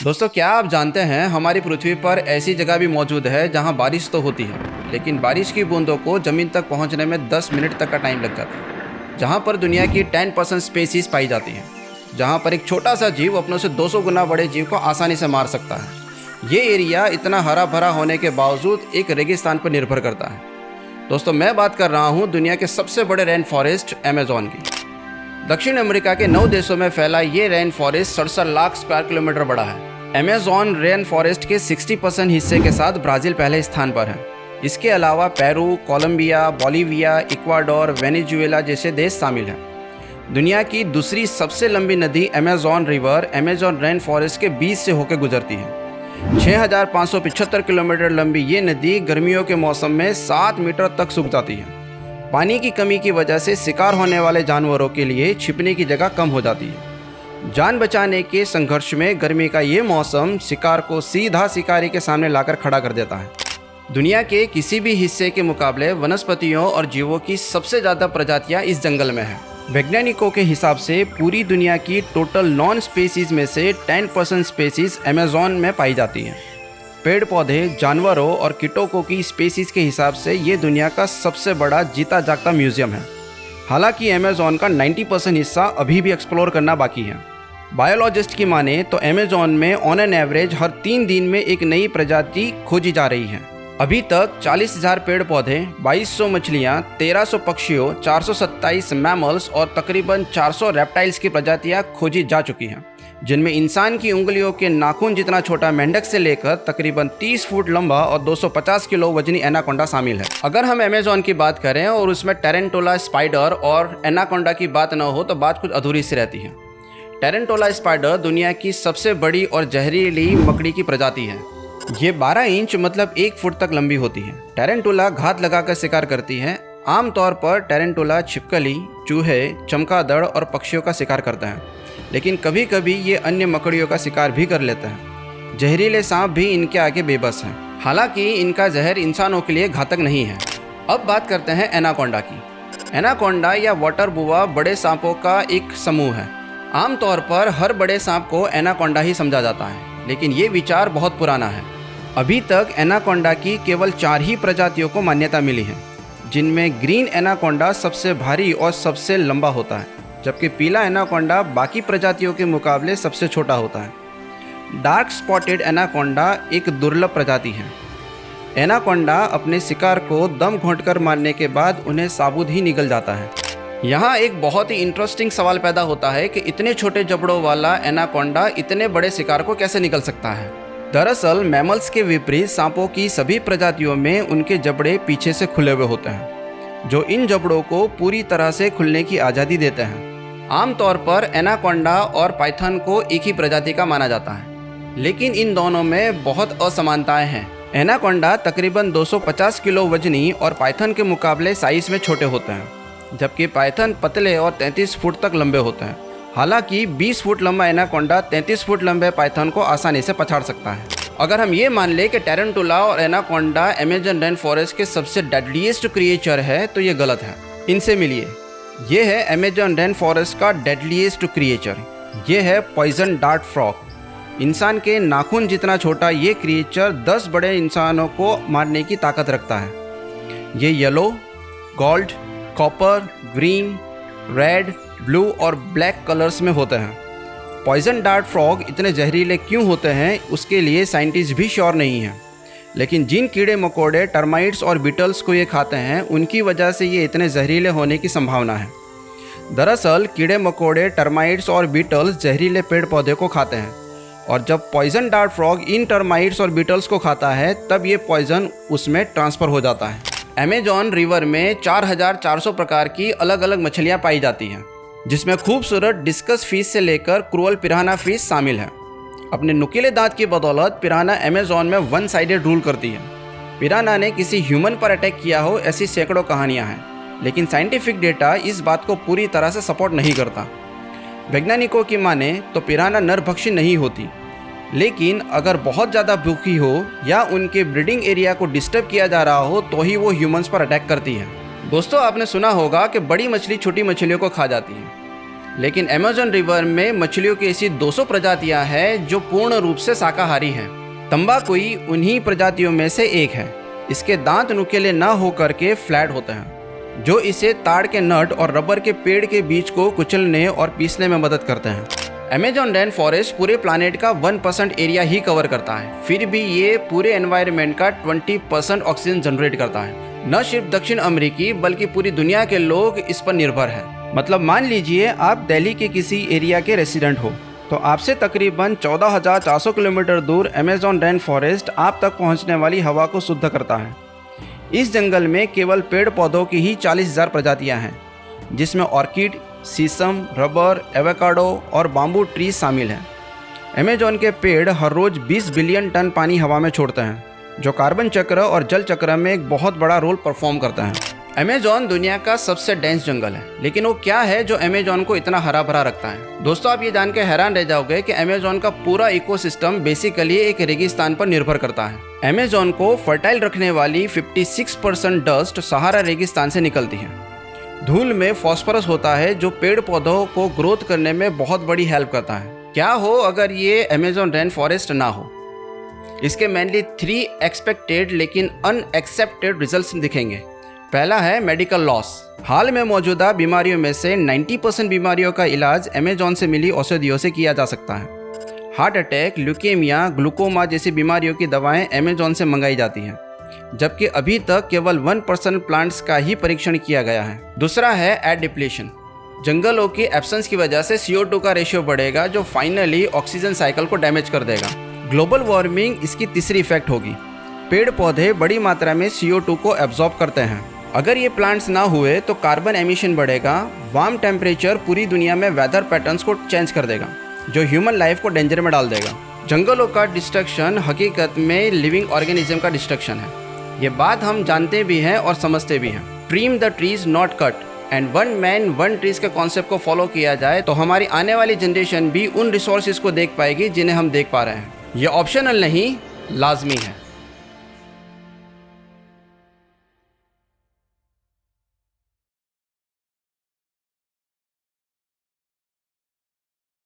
दोस्तों, क्या आप जानते हैं हमारी पृथ्वी पर ऐसी जगह भी मौजूद है जहां बारिश तो होती है, लेकिन बारिश की बूंदों को ज़मीन तक पहुंचने में 10 मिनट तक का टाइम लग जाता है। जहां पर दुनिया की 10% स्पीसीज पाई जाती हैं, जहां पर एक छोटा सा जीव अपनों से 200 गुना बड़े जीव को आसानी से मार सकता है। ये एरिया इतना हरा भरा होने के बावजूद एक रेगिस्तान पर निर्भर करता है। दोस्तों, मैं बात कर रहा हूँ दुनिया के सबसे बड़े रेन फॉरेस्ट अमेज़न की। दक्षिण अमेरिका के 9 देशों में फैला ये rain forest 67 lakh square kilometre बड़ा है। अमेज़न रेन फॉरेस्ट के 60% हिस्से के साथ ब्राज़ील पहले स्थान पर है। इसके अलावा Peru, Colombia, Bolivia, Ecuador, Venezuela जैसे देश शामिल हैं। दुनिया की दूसरी सबसे लंबी नदी Amazon river Amazon rain forest के बीच से होकर गुजरती है। 6575 किलोमीटर लंबी ये नदी गर्मियों के मौसम में 7 मीटर तक सूख जाती है। पानी की कमी की वजह से शिकार होने वाले जानवरों के लिए छिपने की जगह कम हो जाती है। जान बचाने के संघर्ष में गर्मी का ये मौसम शिकार को सीधा शिकारी के सामने लाकर खड़ा कर देता है। दुनिया के किसी भी हिस्से के मुकाबले वनस्पतियों और जीवों की सबसे ज़्यादा प्रजातियां इस जंगल में हैं। वैज्ञानिकों के हिसाब से पूरी दुनिया की टोटल नॉन स्पीसीज में से 10% स्पीसीज अमेज़न में पाई जाती हैं। पेड़ पौधे, जानवरों और कीटों की स्पीसीज के हिसाब से ये दुनिया का सबसे बड़ा जीता जागता म्यूजियम है। हालांकि अमेज़न का 90% हिस्सा अभी भी एक्सप्लोर करना बाकी है। बायोलॉजिस्ट की माने तो अमेज़न में ऑन एन एवरेज हर 3 दिन में एक नई प्रजाति खोजी जा रही है। अभी तक 40,000 पेड़ पौधे, 2200 मछलियाँ, 1300 पक्षियों, 427 मैमल्स और तकरीबन 400 रेप्टाइल्स की प्रजातियाँ खोजी जा चुकी हैं, जिनमें इंसान की उंगलियों के नाखून जितना छोटा मेंढक से लेकर तकरीबन 30 फुट लंबा और 250 किलो वजनी एनाकोंडा शामिल है। अगर हम अमेज़न की बात करें और उसमें टेरेंटोला स्पाइडर और एनाकोंडा की बात न हो तो बात कुछ अधूरी सी रहती है। टेरेंटोला स्पाइडर दुनिया की सबसे बड़ी और जहरीली मकड़ी की प्रजाति है। ये 12 इंच मतलब 1 फुट तक लंबी होती है। टेरेंटोला घात लगाकर शिकार करती है। आमतौर पर टेरेंटोला छिपकली, चूहे, चमगादड़ और पक्षियों का शिकार करता है, लेकिन कभी कभी ये अन्य मकड़ियों का शिकार भी कर लेता है। जहरीले सांप भी इनके आगे बेबस हैं। हालांकि इनका जहर इंसानों के लिए घातक नहीं है। अब बात करते हैं एनाकोंडा की। एनाकोंडा या वाटर बुआ बड़े सांपों का एक समूह है। आमतौर पर हर बड़े सांप को एनाकोंडा ही समझा जाता है, लेकिन ये विचार बहुत पुराना है। अभी तक एनाकोंडा की केवल 4 ही प्रजातियों को मान्यता मिली है, जिनमें ग्रीन एनाकोंडा सबसे भारी और सबसे लंबा होता है, जबकि पीला एनाकोंडा बाकी प्रजातियों के मुकाबले सबसे छोटा होता है। डार्क स्पॉटेड एनाकोंडा एक दुर्लभ प्रजाति है। एनाकोंडा अपने शिकार को दम घोंटकर मारने के बाद उन्हें साबुत ही निगल जाता है। यहाँ एक बहुत ही इंटरेस्टिंग सवाल पैदा होता है कि इतने छोटे जबड़ों वाला एनाकोंडा इतने बड़े शिकार को कैसे निगल सकता है। दरअसल मैमल्स के विपरीत सांपों की सभी प्रजातियों में उनके जबड़े पीछे से खुले हुए होते हैं, जो इन जबड़ों को पूरी तरह से खुलने की आज़ादी देते हैं। आमतौर पर एनाकोंडा और पाइथन को एक ही प्रजाति का माना जाता है, लेकिन इन दोनों में बहुत असमानताएं हैं। एनाकोंडा तकरीबन 250 किलो वजनी और पाइथन के मुकाबले साइज में छोटे होते हैं, जबकि पाइथन पतले और 33 फुट तक लंबे होते हैं। हालांकि 20 फुट लंबा एनाकोंडा 33 फुट लंबे पाइथन को आसानी से पछाड़ सकता है। अगर हम ये मान ले कि टेरेंटुला और एनाकोंडा अमेज़न रेन फॉरेस्ट के सबसे डेडलीस्ट क्रिएचर है, तो ये गलत है। इनसे मिलिए। ये है अमेज़न रेन फॉरेस्ट का डेडलीस्ट क्रिएचर। ये है पॉइजन डार्ट फ्रॉग। इंसान के नाखून जितना छोटा ये क्रिएचर 10 बड़े इंसानों को मारने की ताकत रखता है। ये yellow, gold, copper, green, red, blue और ब्लैक कलर्स में होते हैं। पॉइजन डार्ट फ्रॉग इतने जहरीले क्यों होते हैं, उसके लिए साइंटिस्ट भी श्योर नहीं हैं, लेकिन जिन कीड़े मकोड़े, टर्माइट्स और बीटल्स को ये खाते हैं, उनकी वजह से ये इतने जहरीले होने की संभावना है। दरअसल कीड़े मकोड़े, टर्माइट्स और बीटल्स जहरीले पेड़ पौधे को खाते हैं, और जब पॉइजन डार्ट फ्रॉग इन टर्माइट्स और बीटल्स को खाता है, तब ये पॉइजन उसमें ट्रांसफ़र हो जाता है। अमेज़न रिवर में 4400 प्रकार की अलग अलग मछलियाँ पाई जाती हैं, जिसमें खूबसूरत डिस्कस फिश से लेकर क्रूअल पिराना फिश शामिल है। अपने नुकीले दांत की बदौलत पिराना अमेज़न में वन साइडेड रूल करती है। पिराना ने किसी ह्यूमन पर अटैक किया हो, ऐसी सैकड़ों कहानियां हैं, लेकिन साइंटिफिक डेटा इस बात को पूरी तरह से सपोर्ट नहीं करता। वैज्ञानिकों की माने तो पिराना नरभक्षी नहीं होती, लेकिन अगर बहुत ज़्यादा भूखी हो या उनके ब्रीडिंग एरिया को डिस्टर्ब किया जा रहा हो, तो ही वो ह्यूमंस पर अटैक करती है। दोस्तों, आपने सुना होगा कि बड़ी मछली छोटी मछलियों को खा जाती है, लेकिन अमेज़न रिवर में मछलियों की ऐसी 200 प्रजातियां हैं जो पूर्ण रूप से शाकाहारी हैं। तंबाकुई उन्हीं प्रजातियों में से एक है। इसके दांत नुकीले न होकर के फ्लैट होते हैं, जो इसे ताड़ के नट और रबर के पेड़ के बीच को कुचलने और पीसने में मदद करते हैं। अमेज़न रेन फॉरेस्ट पूरे प्लानेट का 1% एरिया ही कवर करता है, फिर भी ये पूरे एनवायरनमेंट का 20% ऑक्सीजन जनरेट करता है। न सिर्फ दक्षिण अमेरिकी बल्कि पूरी दुनिया के लोग इस पर निर्भर हैं। मतलब मान लीजिए आप दिल्ली के किसी एरिया के रेसिडेंट हो, तो आपसे तकरीबन 14,400 किलोमीटर दूर अमेज़न रेन फॉरेस्ट आप तक पहुंचने वाली हवा को शुद्ध करता है। इस जंगल में केवल पेड़ पौधों की ही 40,000 प्रजातियां हैं, जिसमें ऑर्किड, शीशम, रबर, एवोकाडो और बाम्बू ट्री शामिल हैं। अमेज़न के पेड़ हर रोज़ 20 बिलियन टन पानी हवा में छोड़ते हैं, जो कार्बन चक्र और जल चक्र में एक बहुत बड़ा रोल परफॉर्म करता है। अमेज़न दुनिया का सबसे डेंस जंगल है, लेकिन वो क्या है जो अमेज़न को इतना हरा भरा रखता है? दोस्तों, आप ये जान के हैरान रह जाओगे कि अमेज़न का पूरा इकोसिस्टम बेसिकली एक रेगिस्तान पर निर्भर करता है। अमेज़न को फर्टाइल रखने वाली 56% डस्ट सहारा रेगिस्तान से निकलती है। धूल में फॉस्फोरस होता है जो पेड़ पौधों को ग्रोथ करने में बहुत बड़ी हेल्प करता है। क्या हो अगर ये अमेज़न रेन फॉरेस्ट ना हो? इसके मेनली 3 एक्सपेक्टेड लेकिन अनएक्सेप्टेड रिजल्ट्स दिखेंगे। पहला है मेडिकल लॉस। हाल में मौजूदा बीमारियों में से 90% बीमारियों का इलाज अमेज़न से मिली औषधियों से किया जा सकता है। हार्ट अटैक, ल्यूकेमिया, ग्लूकोमा जैसी बीमारियों की दवाएं अमेज़न से मंगाई जाती हैं, जबकि अभी तक केवल 1% प्लांट्स का ही परीक्षण किया गया है। दूसरा है एयर डिप्लीशन। जंगलों की एब्सेंस की वजह से CO2 का रेशियो बढ़ेगा, जो फाइनली ऑक्सीजन साइकिल को डैमेज कर देगा। ग्लोबल वार्मिंग इसकी तीसरी इफेक्ट होगी। पेड़ पौधे बड़ी मात्रा में CO2 को एब्जॉर्ब करते हैं। अगर ये प्लांट्स ना हुए तो कार्बन एमिशन बढ़ेगा। वार्म टेम्परेचर पूरी दुनिया में वेदर पैटर्न्स को चेंज कर देगा, जो ह्यूमन लाइफ को डेंजर में डाल देगा। जंगलों का डिस्ट्रक्शन हकीकत में लिविंग ऑर्गेनिज्म का डिस्ट्रक्शन है। ये बात हम जानते भी हैं और समझते भी हैं। Trim the trees not cut and 1 man 1 trees के कॉन्सेप्ट को फॉलो किया जाए तो हमारी आने वाली जनरेशन भी उन रिसोर्सेज को देख पाएगी जिन्हें हम देख पा रहे हैं। ये ऑप्शनल नहीं, लाजमी है।